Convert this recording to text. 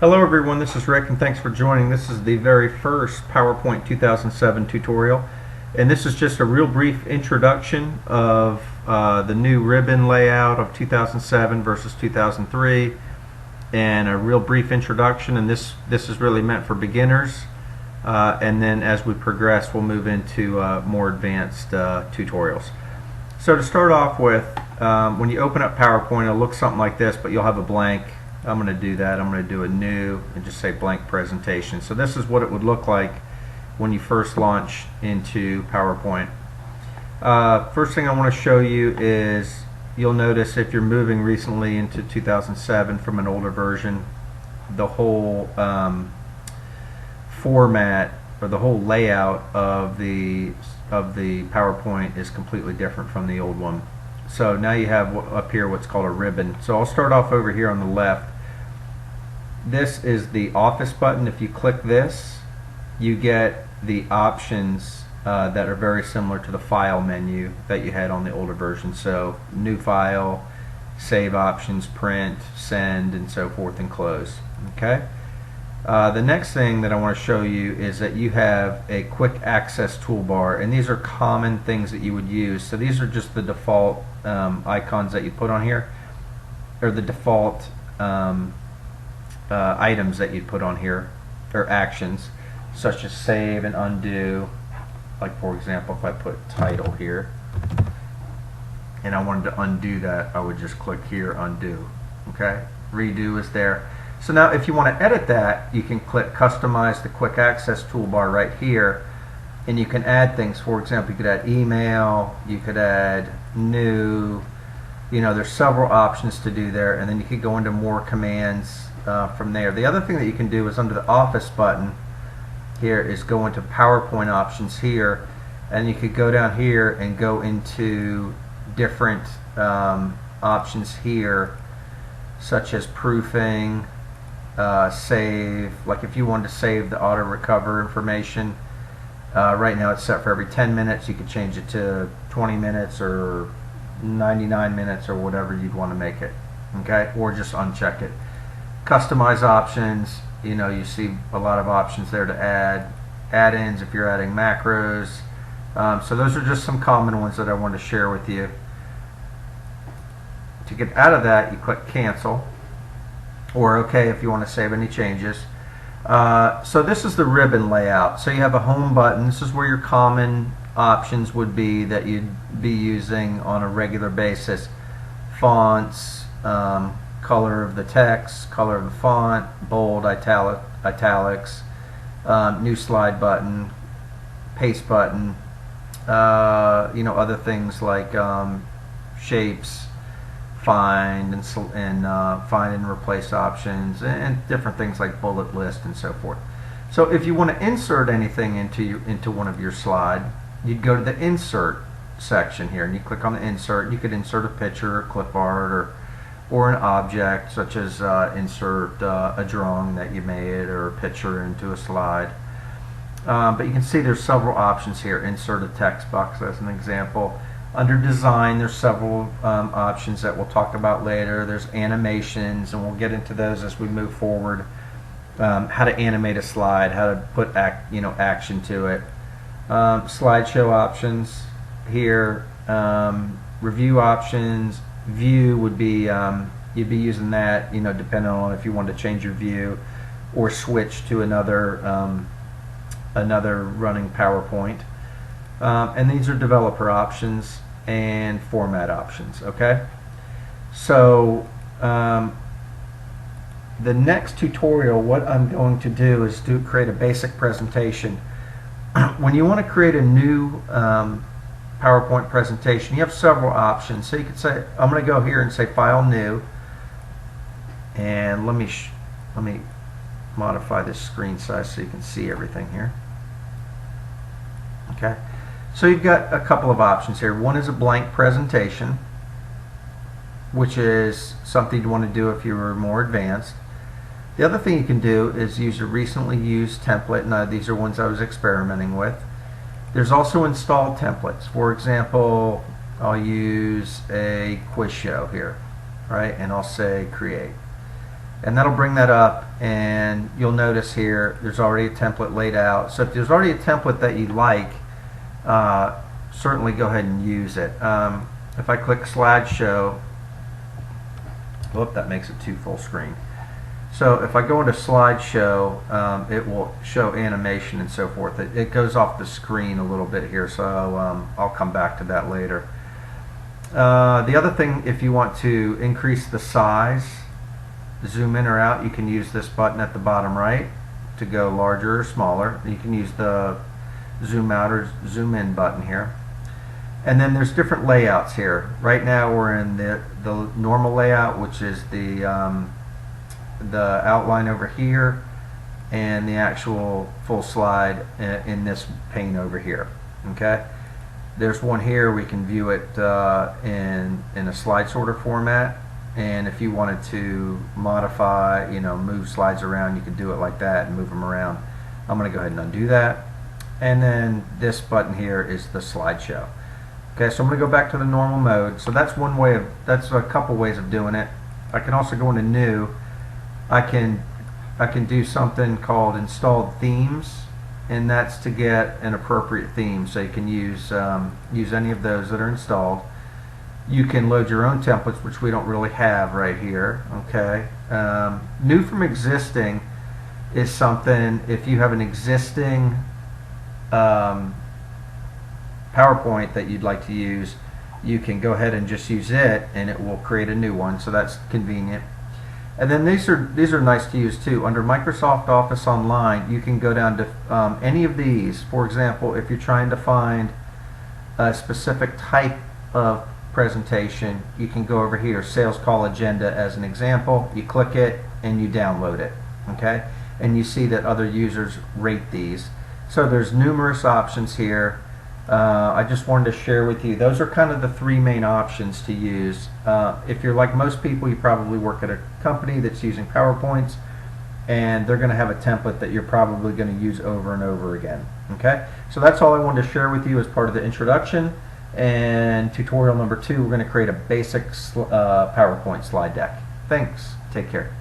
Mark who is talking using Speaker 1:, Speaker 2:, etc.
Speaker 1: Hello everyone, this is Rick and thanks for joining. This is the very first PowerPoint 2007 tutorial, and this is just a real brief introduction of the new ribbon layout of 2007 versus 2003, and a real brief introduction. And this is really meant for beginners, and then as we progress we'll move into more advanced tutorials. So to start off with, when you open up PowerPoint, it'll look something like this, but you'll have a blank. I'm going to do that. I'm going to do a new and just say blank presentation. So this is what it would look like when you first launch into PowerPoint. First thing I want to show you is you'll notice if you're moving recently into 2007 from an older version, the whole format or the whole layout of the PowerPoint is completely different from the old one. So now you have up here what's called a ribbon. So I'll start off over here on the left. This is the Office button. If you click this, you get the options that are very similar to the File menu that you had on the older version. So New File, Save Options, Print, Send, and so forth, and Close. Okay. The next thing that I want to show you is that you have a quick access toolbar, and these are common things that you would use. So these are just the default icons that you put on here, or the default items that you'd put on here, or actions, such as save and undo. Like for example, if I put title here and I wanted to undo that, I would just click here, undo. Okay, redo is there. So now if you want to edit that, you can click customize the quick access toolbar right here, and you can add things. For example, you could add email, you could add new, there's several options to do there, and then you could go into more commands from there. The other thing that you can do is under the Office button here is go into PowerPoint options here, and you could go down here and go into different options here, such as proofing, save. Like if you wanted to save the auto recover information, right now it's set for every 10 minutes. You could change it to 20 minutes or 99 minutes or whatever you'd want to make it. Okay, or just uncheck it. Customize options, you see a lot of options there to add add-ins if you're adding macros. So those are just some common ones that I want to share with you. To get out of that, you click cancel, or OK if you want to save any changes. So this is the ribbon layout. So you have a home button. This is where your common options would be that you'd be using on a regular basis. Fonts, color of the text, color of the font, bold, italics, new slide button, paste button, other things like shapes, find and find and replace options, and different things like bullet list and so forth. So if you want to insert anything into one of your slide, you'd go to the insert section here, and you click on the insert. You could insert a picture or clip art or an object, such as insert a drawing that you made or a picture into a slide. But you can see there's several options here. Insert a text box as an example. Under design, there's several options that we'll talk about later. There's animations, and we'll get into those as we move forward. How to animate a slide, how to put action to it. Slideshow options here. Review options. View would be you'd be using that, depending on if you want to change your view or switch to another running PowerPoint. And these are developer options and format options. Okay, so the next tutorial, what I'm going to do is create a basic presentation. When you want to create a new PowerPoint presentation, you have several options. So you could say, I'm going to go here and say File, New, and let me modify this screen size so you can see everything here. Okay, so you've got a couple of options here. One is a blank presentation, which is something you want to do if you were more advanced. The other thing you can do is use a recently used template, and these are ones I was experimenting with. There's also installed templates. For example, I'll use a quiz show here, right? And I'll say create. and that'll bring that up, and you'll notice here there's already a template laid out. So if there's already a template that you like, certainly go ahead and use it. If I click slideshow, whoop, that makes it too full screen. So if I go into slideshow, it will show animation and so forth. It goes off the screen a little bit here, so I'll come back to that later. The other thing, if you want to increase the size, zoom in or out, you can use this button at the bottom right to go larger or smaller. You can use the zoom out or zoom in button here. And then there's different layouts here. Right now we're in the normal layout, which is the outline over here and the actual full slide in this pane over here. Okay. There's one here, we can view it in a slide sorter format, and if you wanted to modify, move slides around, you could do it like that and move them around. I'm going to go ahead and undo that. And then this button here is the slideshow. Okay, so I'm going to go back to the normal mode. So that's one way of, that's a couple ways of doing it. I can also go into new. I can do something called installed themes, and that's to get an appropriate theme. So you can use any of those that are installed. You can load your own templates, which we don't really have right here. Okay, new from existing is something, if you have an existing PowerPoint that you'd like to use, you can go ahead and just use it, and it will create a new one. So that's convenient. And then these are nice to use too. Under Microsoft Office Online, you can go down to any of these. For example, if you're trying to find a specific type of presentation, you can go over here, Sales Call Agenda as an example. You click it and you download it. Okay, and you see that other users rate these. So there's numerous options here. I just wanted to share with you, those are kind of the three main options to use. If you're like most people, you probably work at a company that's using PowerPoints, and they're going to have a template that you're probably going to use over and over again. Okay, so that's all I wanted to share with you as part of the introduction. And tutorial number 2, we're going to create a basic PowerPoint slide deck. Thanks. Take care.